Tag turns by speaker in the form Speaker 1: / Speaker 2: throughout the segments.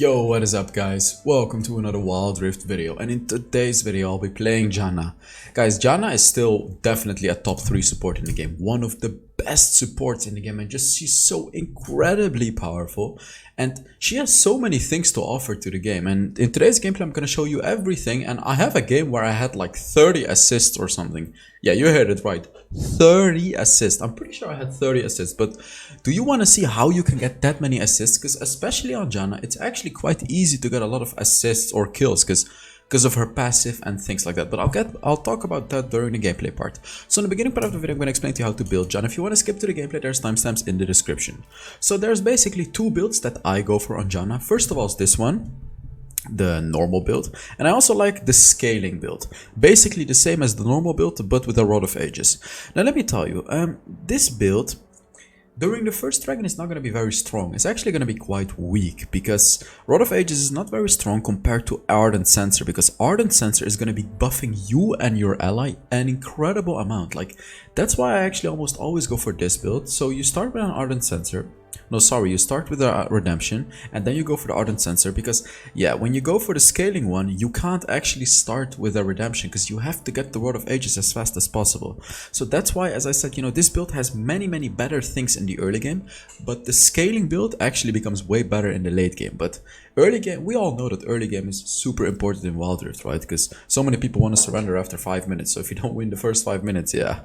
Speaker 1: Yo, what is up guys? Welcome to another Wild Rift video, and in today's video I'll be playing Janna. Guys, Janna is still definitely a top 3 support in the game, one of the best supports in the game, and just she's so incredibly powerful and she has so many things to offer to the game. And in today's gameplay I'm gonna show you everything, and I have a game where I had like 30 assists or something. Yeah, you heard it right, 30 assists. I'm pretty sure I had 30 assists, but do you want to see how you can get that many assists? Because especially on Janna, it's actually quite easy to get a lot of assists or kills because of her passive and things like that. But I'll talk about that during the gameplay part. So in the beginning part of the video, I'm going to explain to you how to build Janna. If you want to skip to the gameplay, there's timestamps in the description. So there's basically two builds that I go for on Janna. First of all is this one, the normal build, and I also like the scaling build, basically the same as the normal build but with a Rod of Ages. Now let me tell you, this build during the first dragon is not going to be very strong. It's actually going to be quite weak because Rod of Ages is not very strong compared to Ardent Censer, because Ardent Censer is going to be buffing you and your ally an incredible amount. Like, that's why I actually almost always go for this build. So you start with an Ardent Censer. No, sorry, you start with a Redemption and then you go for the Ardent Censer, because yeah, when you go for the scaling one, you can't actually start with a Redemption because you have to get the Rod of Ages as fast as possible. So that's why, as I said, you know, this build has many better things in the early game, but the scaling build actually becomes way better in the late game. But early game, we all know that early game is super important in Wild Rift, right? Because so many people want to surrender after 5 minutes, so if you don't win the first 5 minutes, yeah.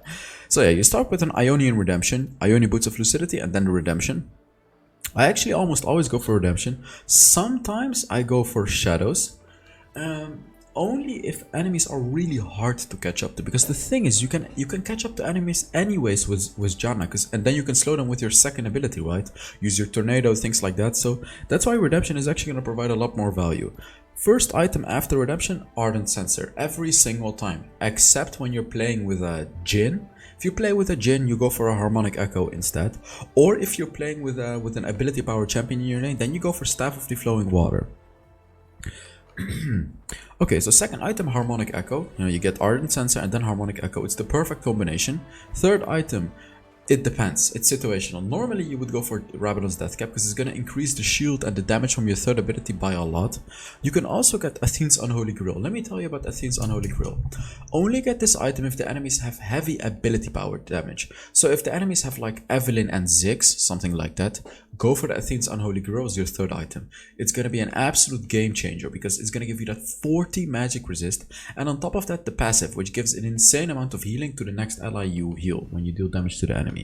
Speaker 1: So yeah, you start with an Ionian Redemption, Ionian Boots of Lucidity, and then the Redemption. I actually almost always go for Redemption. Sometimes I go for Shadows, only if enemies are really hard to catch up to. Because the thing is, you can catch up to enemies anyways with Janna, and then you can slow them with your second ability, right? Use your Tornado, things like that. So that's why Redemption is actually going to provide a lot more value. First item after Redemption, Ardent Censer, every single time, except when you're playing with a Jhin. If you play with a Jhin, you go for a Harmonic Echo instead. Or if you're playing with an ability power champion in your lane, then you go for Staff of the Flowing Water. Okay, so second item, Harmonic Echo. You know, you get Ardent Censer and then Harmonic Echo. It's the perfect combination. Third item, it depends. It's situational. Normally you would go for Rabadon's Death Cap because it's going to increase the shield and the damage from your third ability by a lot. You can also get Athene's Unholy Grill. Let me tell you about Athene's Unholy Grill. Only get this item if the enemies have heavy ability power damage. So if the enemies have like Evelyn and Ziggs, something like that, go for the Athene's Unholy Grill as your third item. It's going to be an absolute game changer because it's going to give you that 40 magic resist, and on top of that the passive, which gives an insane amount of healing to the next ally you heal when you deal damage to the enemy.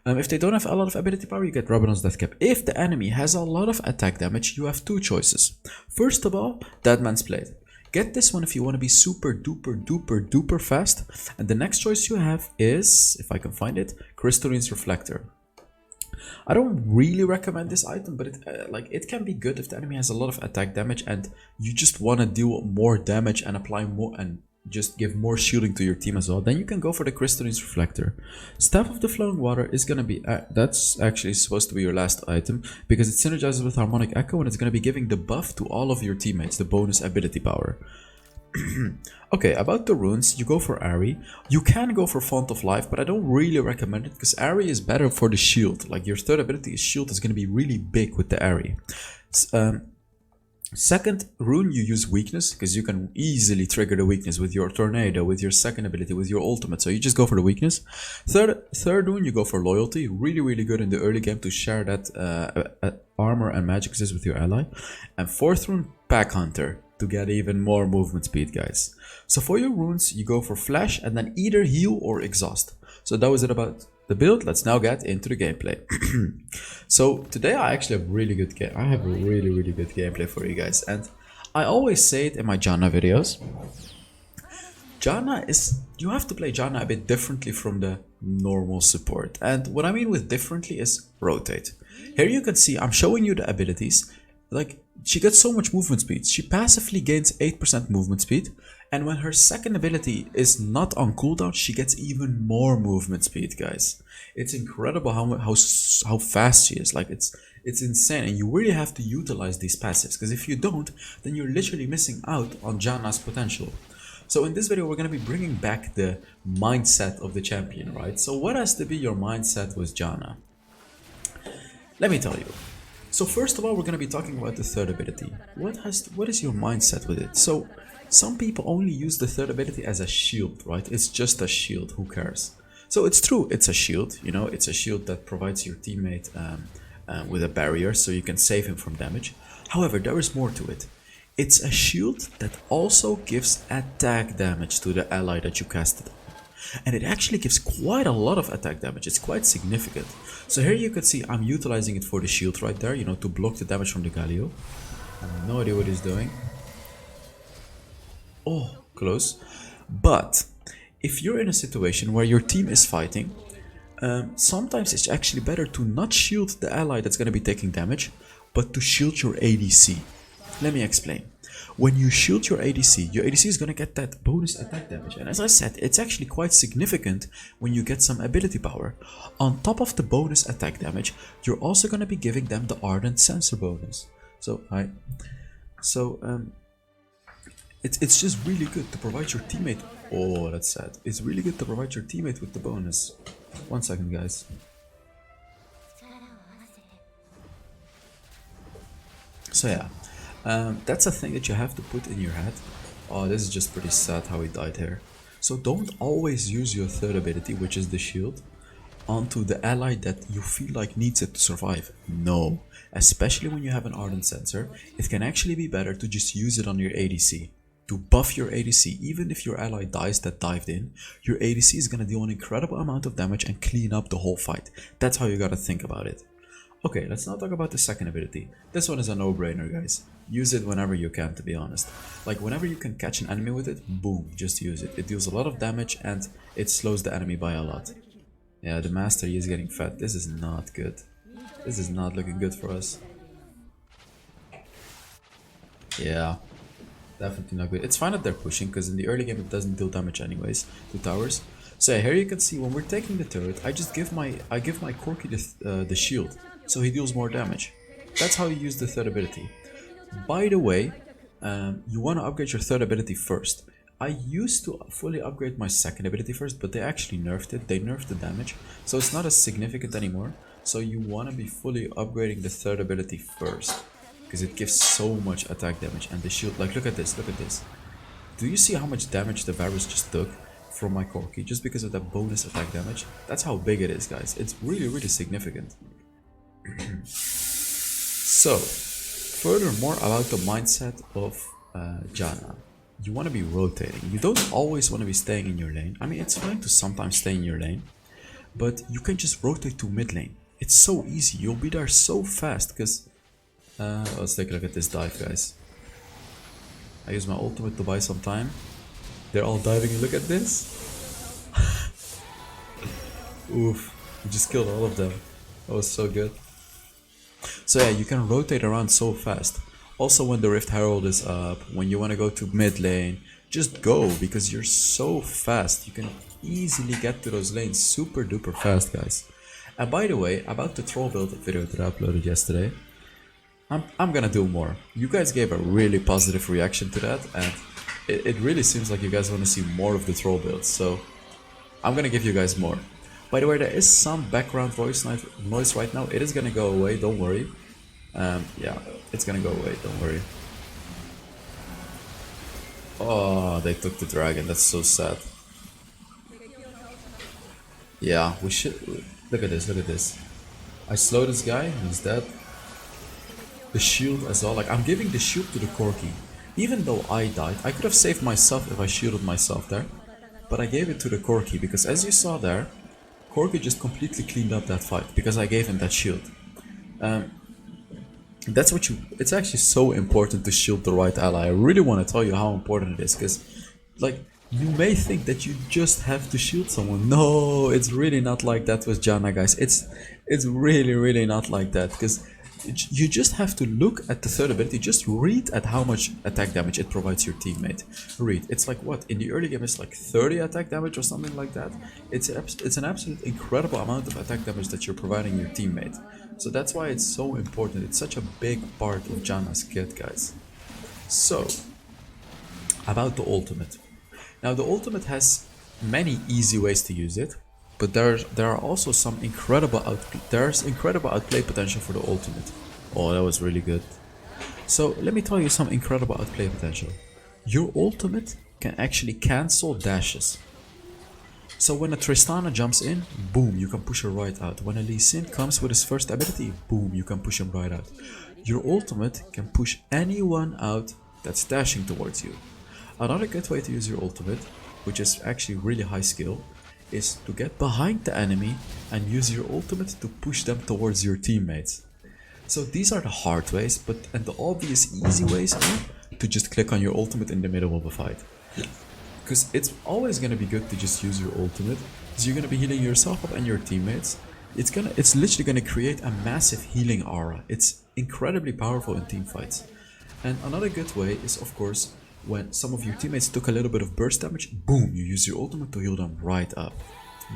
Speaker 1: If they don't have a lot of ability power, you get Rabadon's Death Cap. If the enemy has a lot of attack damage, you have two choices. First of all, Deadman's Plate. Get this one if you want to be super duper fast. And the next choice you have is, if I can find it, Crystallines Reflector. I don't really recommend this item, but it can be good if the enemy has a lot of attack damage and you just want to deal more damage and apply more and just give more shielding to your team as well. Then you can go for the Crystallines Reflector. Staff of the Flowing Water is going to be, that's actually supposed to be your last item because it synergizes with Harmonic Echo and it's going to be giving the buff to all of your teammates, the bonus ability power. Okay, about the runes, you go for Ari. You can go for Font of Life, but I don't really recommend it because Ari is better for the shield. Like, your third ability, shield, is going to be really big with the Ari. Second rune, you use Weakness because you can easily trigger the weakness with your Tornado, with your second ability, with your ultimate. So you just go for the weakness. Third rune, you go for Loyalty. Really good in the early game to share that armor and magic resist with your ally. And fourth rune, Pack Hunter, to get even more movement speed, guys. So for your runes, you go for Flash and then either Heal or Exhaust. So that was it about the build. Let's now get into the gameplay. So today I actually have really good I have a really good gameplay for you guys, and I always say it in my Janna videos. Janna is, you have to play Janna a bit differently from the normal support, and what I mean with differently is rotate. Here you can see I'm showing you the abilities. Like, she gets so much movement speed. She passively gains 8% movement speed, and when her second ability is not on cooldown, she gets even more movement speed, guys. It's incredible how fast she is. Like, it's insane, and you really have to utilize these passives, because if you don't, then you're literally missing out on Janna's potential. So in this video, we're going to be bringing back the mindset of the champion, right? So what has to be your mindset with Janna? Let me tell you. So first of all, we're going to be talking about the third ability. What is your mindset with it? So some people only use the third ability as a shield, right? It's just a shield, who cares? So it's true, it's a shield, you know, it's a shield that provides your teammate with a barrier so you can save him from damage. However, there is more to it. It's a shield that also gives attack damage to the ally that you casted on. And it actually gives quite a lot of attack damage. It's quite significant. So here you can see I'm utilizing it for the shield right there, you know, to block the damage from the Galio. I have no idea what he's doing. Oh, close. But if you're in a situation where your team is fighting, sometimes it's actually better to not shield the ally that's going to be taking damage, but to shield your ADC. Let me explain. When you shield your ADC is going to get that bonus attack damage. And as I said, it's actually quite significant when you get some ability power. On top of the bonus attack damage, you're also going to be giving them the Ardent Sensor bonus. So, it's just really good to provide your teammate. Oh, that's sad. It's really good to provide your teammate with the bonus. 1 second, guys. So yeah. That's a thing that you have to put in your head. Oh, this is just pretty sad how he died here. So don't always use your third ability, which is the shield, onto the ally that you feel like needs it to survive. No, especially when you have an Ardent Sensor, it can actually be better to just use it on your ADC. To buff your ADC, even if your ally dies that dived in, your ADC is gonna do an incredible amount of damage and clean up the whole fight. That's how you gotta think about it. Okay, let's now talk about the second ability. This one is a no-brainer, guys. Use it whenever you can, to be honest. Like, whenever you can catch an enemy with it, boom, just use it. It deals a lot of damage and it slows the enemy by a lot. Yeah, the Master, he is getting fat. This is not good. This is not looking good for us. Yeah, definitely not good. It's fine that they're pushing, because in the early game it doesn't deal damage anyways to towers. So here you can see when we're taking the turret, I give my Corki the shield, so he deals more damage. That's how you use the third ability. By the way, you want to upgrade your third ability first. I used to fully upgrade my second ability first, but they actually nerfed it. They nerfed the damage, so it's not as significant anymore. So you want to be fully upgrading the third ability first, because it gives so much attack damage. And the shield, like, look at this, look at this. Do you see how much damage the Varus just took from my Corki just because of that bonus attack damage? That's how big it is, guys. It's really, really significant. So, furthermore about the mindset of Janna. You want to be rotating. You don't always want to be staying in your lane. I mean, it's fine to sometimes stay in your lane, but you can just rotate to mid lane. It's so easy. You'll be there so fast, because... let's take a look at this dive, guys. I use my ultimate to buy some time. They're all diving, and look at this. Oof, we just killed all of them. That was so good. So yeah, you can rotate around so fast. Also, when the Rift Herald is up, when you want to go to mid lane, just go, because you're so fast. You can easily get to those lanes super duper fast, guys. And by the way, about the troll build video that I uploaded yesterday, I'm gonna do more. You guys gave a really positive reaction to that, and it really seems like you guys want to see more of the troll builds, so I'm gonna give you guys more. By the way, there is some background noise right now. It is gonna go away, don't worry. Yeah, it's gonna go away, don't worry. Oh, they took the dragon, that's so sad. Yeah, we should... Look at this, look at this. I slow this guy, and he's dead. The shield as well, like, I'm giving the shield to the Corki. Even though I died, I could have saved myself if I shielded myself there. But I gave it to the Corki, because as you saw there, Corki just completely cleaned up that fight, because I gave him that shield. That's what you... It's actually so important to shield the right ally. I really want to tell you how important it is, because, like, you may think that you just have to shield someone. No, it's really not like that with Janna, guys. It's really, really not like that, because you just have to look at the third ability. Just read at how much attack damage it provides your teammate. Read. It's like, what? In the early game, it's like 30 attack damage or something like that. It's an absolute incredible amount of attack damage that you're providing your teammate. So that's why it's so important. It's such a big part of Janna's kit, guys. So, about the ultimate. Now, the ultimate has many easy ways to use it, but there are also some incredible outplay potential for the ultimate. Oh, that was really good. So let me tell you some incredible outplay potential. Your ultimate can actually cancel dashes. So when a Tristana jumps in, boom, you can push her right out. When a Lee Sin comes with his first ability, boom, you can push him right out. Your ultimate can push anyone out that's dashing towards you. Another good way to use your ultimate, which is actually really high skill, is to get behind the enemy and use your ultimate to push them towards your teammates. So these are the hard ways, and the obvious easy ways are to just click on your ultimate in the middle of a fight. Because it's always gonna be good to just use your ultimate, because you're gonna be healing yourself up and your teammates. It's literally gonna create a massive healing aura. It's incredibly powerful in team fights. And another good way is, of course, when some of your teammates took a little bit of burst damage, boom, you use your ultimate to heal them right up.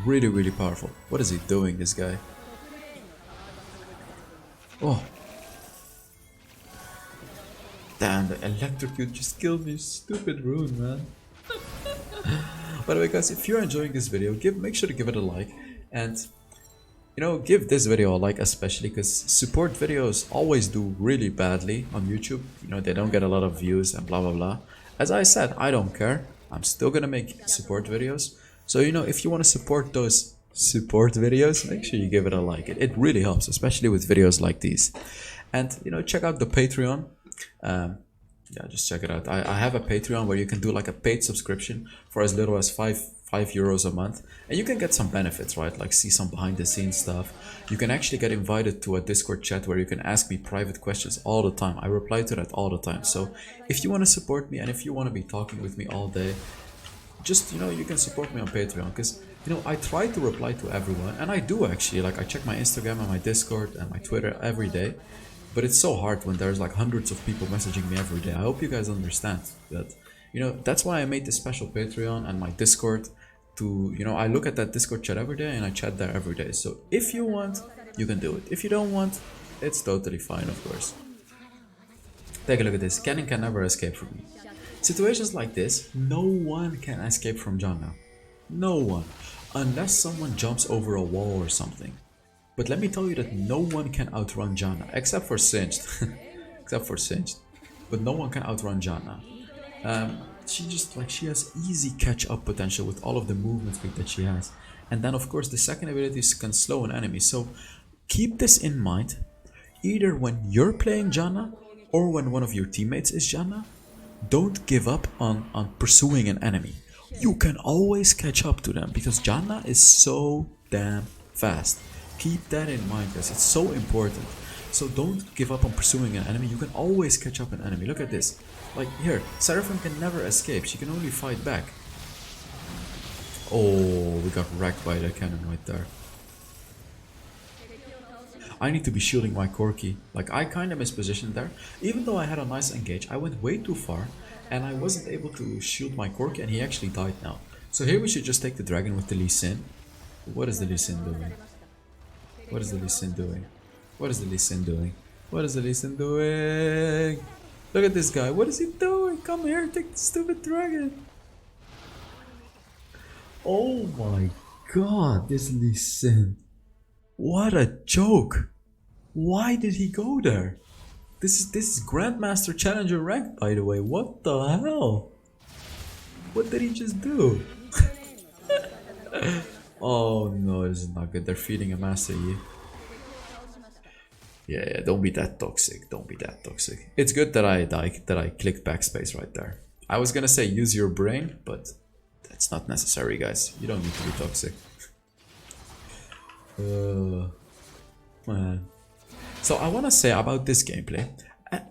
Speaker 1: Really, really powerful. What is he doing, this guy? Oh. Damn, the electrocute just killed me. Stupid rune, man. By the way, guys, if you're enjoying this video, make sure to give it a like. And, give this video a like especially, because support videos always do really badly on YouTube. They don't get a lot of views and blah, blah, blah. As I said, I don't care. I'm still gonna make support videos. So, if you want to support those support videos, make sure you give it a like. It really helps, especially with videos like these. And, check out the Patreon. Yeah, just check it out. I have a Patreon where you can do like a paid subscription for as little as 5 euros a month, and you can get some benefits, right? Like see some behind the scenes stuff. You can actually get invited to a Discord chat where you can ask me private questions all the time. I reply to that all the time. So if you want to support me and if you want to be talking with me all day, just you can support me on Patreon, because I try to reply to everyone, and I do actually. Like I check my Instagram and my Discord and my Twitter every day. But it's so hard when there's like hundreds of people messaging me every day. I hope you guys understand that. That's why I made this special Patreon and my Discord to, I look at that Discord chat every day and I chat there every day. So if you want, you can do it. If you don't want, it's totally fine, of course. Take a look at this. Cannon can never escape from me. Situations like this, no one can escape from Janna. No one. Unless someone jumps over a wall or something. But let me tell you that no one can outrun Janna, except for Singed. Except for Singed. But no one can outrun Janna. She has easy catch-up potential with all of the movement speed that she has. And then of course the second ability can slow an enemy. So keep this in mind, either when you're playing Janna or when one of your teammates is Janna. Don't give up on pursuing an enemy. You can always catch up to them because Janna is so damn fast. Keep that in mind, guys. It's so important. So don't give up on pursuing an enemy. You can always catch up an enemy. Look at this. Like here, Seraphim can never escape. She can only fight back. Oh, we got wrecked by the cannon right there. I need to be shielding my Corki. Like I kind of mispositioned there. Even though I had a nice engage, I went way too far and I wasn't able to shield my Corki, and he actually died now. So here we should just take the dragon with the Lee Sin. What is the Lee Sin doing? What is the Lee Sin doing? What is the Lee Sin doing? What is the Lee Sin doing? Look at this guy. What is he doing? Come here, take the stupid dragon. Oh my god, this Lee Sin. What a joke. Why did he go there? This is Grandmaster Challenger rank, by the way. What the hell? What did he just do? Oh no, this is not good. They're feeding a Master Yi. Yeah, don't be that toxic. Don't be that toxic. It's good that I clicked backspace right there. I was gonna say use your brain, but that's not necessary, guys. You don't need to be toxic. Man. So I wanna say about this gameplay,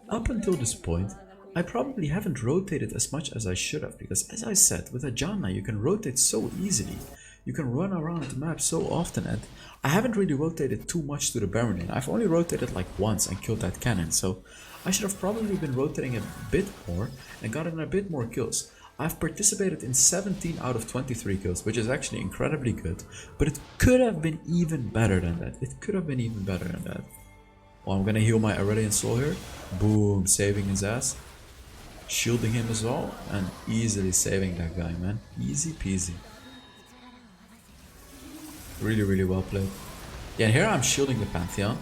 Speaker 1: up until this point, I probably haven't rotated as much as I should have, because as I said, with a Janna you can rotate so easily. You can run around the map so often, and I haven't really rotated too much to the Baron lane. I've only rotated like once and killed that cannon, so I should have probably been rotating a bit more and gotten a bit more kills. I've participated in 17 out of 23 kills, which is actually incredibly good, but it could have been even better than that. It could have been even better than that. Well, I'm gonna heal my Aurelian Soul here. Boom, saving his ass. Shielding him as well, and easily saving that guy, man. Easy peasy. Really, really well played. Yeah, here I'm shielding the Pantheon,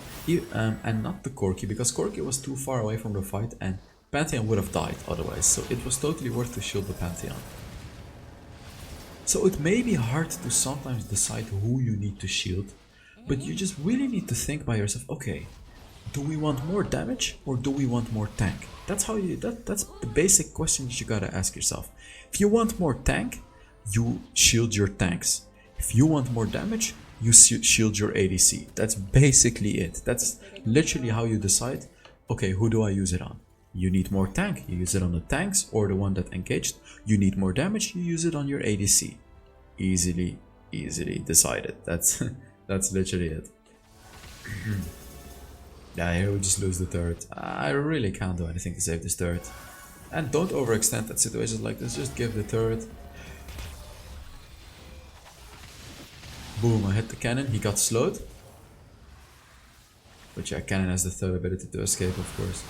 Speaker 1: and not the Corki, because Corki was too far away from the fight and Pantheon would have died otherwise, so it was totally worth to shield the Pantheon. So it may be hard to sometimes decide who you need to shield, but you just really need to think by yourself, okay, do we want more damage or do we want more tank? That's how you that's the basic question that you gotta ask yourself. If you want more tank, you shield your tanks. If you want more damage, you shield your ADC. That's basically it. That's literally how you decide, okay, who do I use it on? You need more tank, you use it on the tanks or the one that engaged. You need more damage, you use it on your ADC. Easily decided. That's that's literally it. Yeah, here we just lose the turret. I really can't do anything to save this turret. And don't overextend at situations like this, just give the turret. Boom, I hit the cannon, he got slowed. But yeah, cannon has the third ability to escape, of course.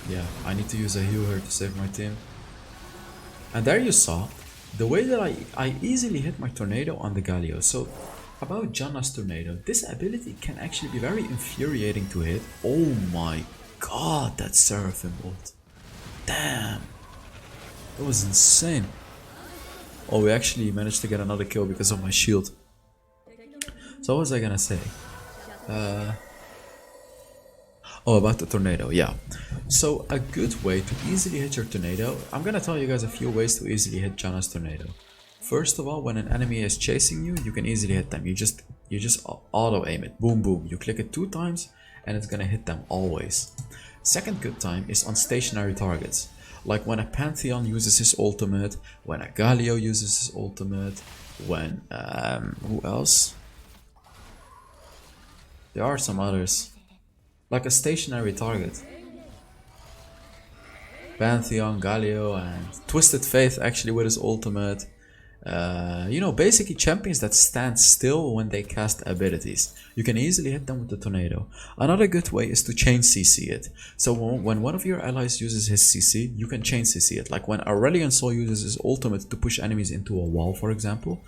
Speaker 1: Yeah, I need to use a heal here to save my team. And there you saw the way that I easily hit my tornado on the Galio. So about Janna's tornado, this ability can actually be very infuriating to hit. Oh my god, that Seraphim ult. Damn. That was insane. Oh, we actually managed to get another kill because of my shield. So what was I gonna say? Oh, about the tornado, yeah. So a good way to easily hit your tornado, I'm gonna tell you guys a few ways to easily hit Janna's tornado. First of all, when an enemy is chasing you, you can easily hit them. You just auto aim it, boom boom. You click it 2 times and it's gonna hit them always. Second good time is on stationary targets, like when a Pantheon uses his ultimate, when a Galio uses his ultimate, when who else? There are some others. Like a stationary target. Pantheon, Galio, and Twisted Faith actually with his ultimate. You know, basically champions that stand still when they cast abilities. You can easily hit them with the tornado. Another good way is to chain CC it. So when one of your allies uses his CC, you can chain CC it. Like when Aurelion Sol uses his ultimate to push enemies into a wall, for example,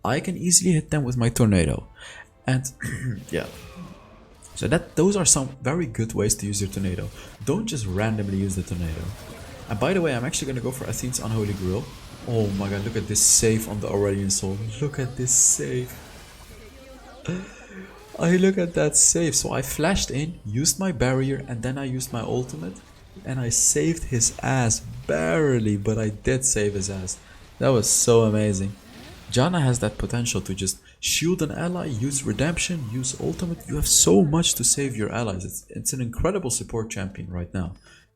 Speaker 1: I can easily hit them with my tornado. And yeah. So those are some very good ways to use your tornado. Don't just randomly use the tornado. And by the way, I'm actually gonna go for Athene's Unholy Grill. Oh my god, look at this save on the Aurelion Sol. Look at this save. Look at that save. So I flashed in, used my barrier, and then I used my ultimate. And I saved his ass. Barely, but I did save his ass. That was so amazing. Janna has that potential to just shield an ally, use redemption, use ultimate. You have so much to save your allies. It's an incredible support champion right now.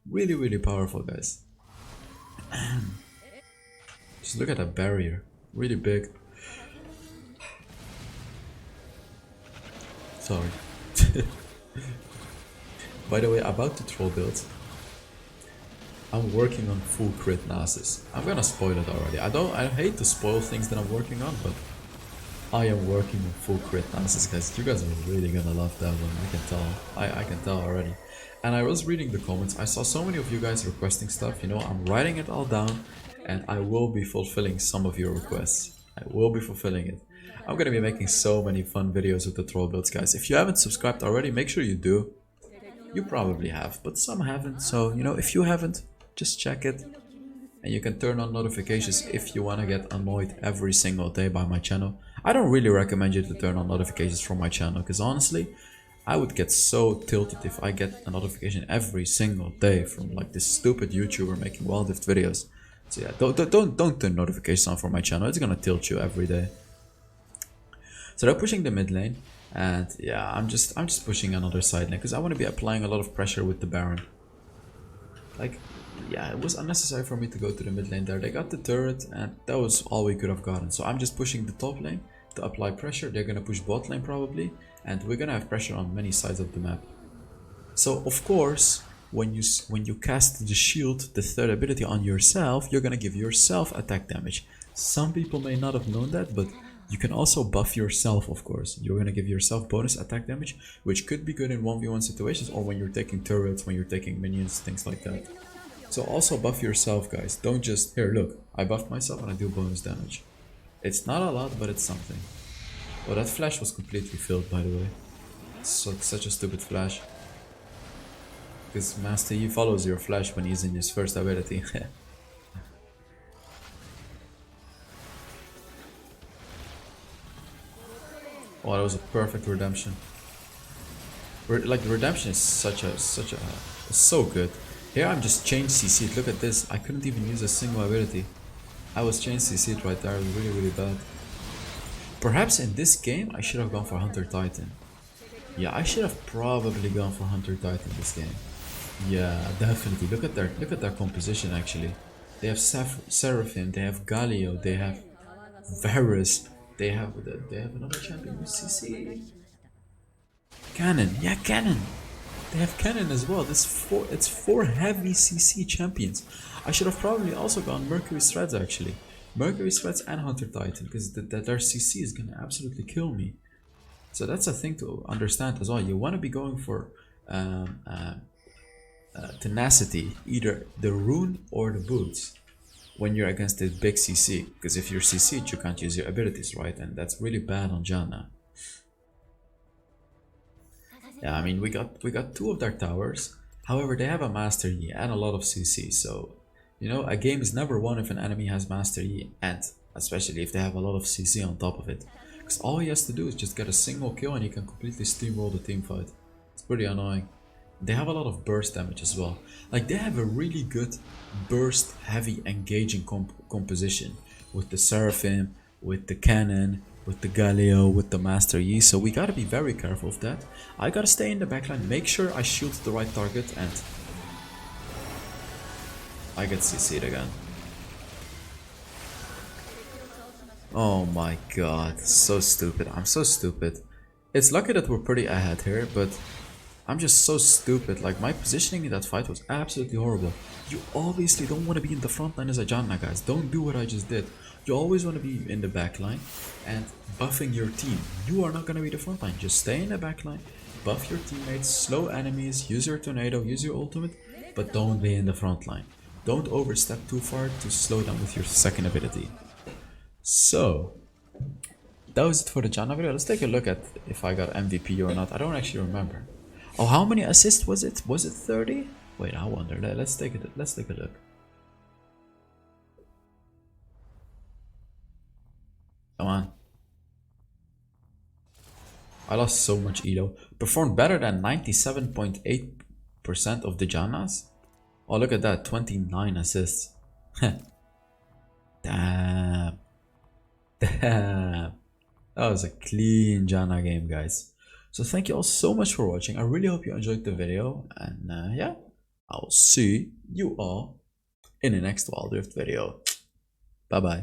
Speaker 1: Really, really powerful, guys. Just look at that barrier. Really big. Sorry. By the way, about the troll build, I'm working on full crit Nasus. I'm gonna spoil it already. I hate to spoil things that I'm working on, but I am working on full crit Nasus, guys. You guys are really gonna love that one. I can tell. I can tell already. And I was reading the comments. I saw so many of you guys requesting stuff. You know, I'm writing it all down, and I will be fulfilling some of your requests. I will be fulfilling it. I'm gonna be making so many fun videos with the troll builds, guys. If you haven't subscribed already, make sure you do. You probably have, but some haven't. So, you know, if you haven't, just check it. And you can turn on notifications if you want to get annoyed every single day by my channel. I don't really recommend you to turn on notifications from my channel, because honestly, I would get so tilted if I get a notification every single day from like this stupid YouTuber making WildRift videos. So yeah, don't turn notifications on for my channel. It's gonna tilt you every day. So they're pushing the mid lane, and yeah, I'm just pushing another side lane because I want to be applying a lot of pressure with the Baron. Like, yeah, it was unnecessary for me to go to the mid lane there. They got the turret, and that was all we could have gotten. So I'm just pushing the top lane to apply pressure. They're gonna push bot lane probably, and we're gonna have pressure on many sides of the map. So of course, when you cast the shield, the third ability on yourself, you're gonna give yourself attack damage. Some people may not have known that, but you can also buff yourself, of course. You're gonna give yourself bonus attack damage, which could be good in 1v1 situations or when you're taking turrets, when you're taking minions, things like that. So also buff yourself, guys. Don't just, here, look, I buffed myself and I do bonus damage. It's not a lot, but it's something. Oh, that flash was completely filled, by the way. Such a stupid flash. Because Master Yi follows your flash when he's in his first ability. Oh, that was a perfect redemption. Like, the redemption is it's so good. Here I'm just chain CC'd. Look at this. I couldn't even use a single ability. I was chain CC'd right there. It was really, really bad. Perhaps in this game I should have gone for Hunter Titan. Yeah, I should have probably gone for Hunter Titan this game. Yeah, definitely. Look at their composition actually. They have Seraphim, they have Galio, they have Varus, they have another champion with CC. Cannon, yeah, Cannon. They have Cannon as well. It's four heavy CC champions. I should have probably also gone Mercury Threads actually. Mercury Threads and Hunter Titan, because their CC is gonna absolutely kill me. So that's a thing to understand as well. You want to be going for tenacity, either the rune or the boots, when you're against the big CC. Because if you're CC'd, you can't use your abilities, right? And that's really bad on Janna. Yeah, I mean, we got two of their towers. However, they have a Master Yi and a lot of CC. So, you know, a game is never won if an enemy has Master Yi, and especially if they have a lot of CC on top of it. Because all he has to do is just get a single kill and he can completely steamroll the team fight. It's pretty annoying. They have a lot of burst damage as well. Like, they have a really good burst heavy engaging composition with the Seraphim, with the Cannon, with the Galio, with the Master Yi. So we gotta be very careful of that. I gotta stay in the backline, make sure I shoot the right target, and I get CC'd again. Oh my god, so stupid. I'm so stupid. It's lucky that we're pretty ahead here, but I'm just so stupid. Like, my positioning in that fight was absolutely horrible. You obviously don't want to be in the front line as a Janna, guys. Don't do what I just did. You always want to be in the back line and buffing your team. You are not going to be the front line. Just stay in the back line, buff your teammates, slow enemies, use your tornado, use your ultimate, but don't be in the front line. Don't overstep too far to slow down with your second ability. So, that was it for the Janna video. Let's take a look at if I got MVP or not. I don't actually remember. Oh, how many assists was it? Was it 30? Wait, I wonder. Let's take a look. Come on. I lost so much Elo. Performed better than 97.8% of the Jannas. Oh, look at that. 29 assists. Damn. Damn. That was a clean Janna game, guys. So thank you all so much for watching. I really hope you enjoyed the video. And yeah, I'll see you all in the next Wild Rift video. Bye bye.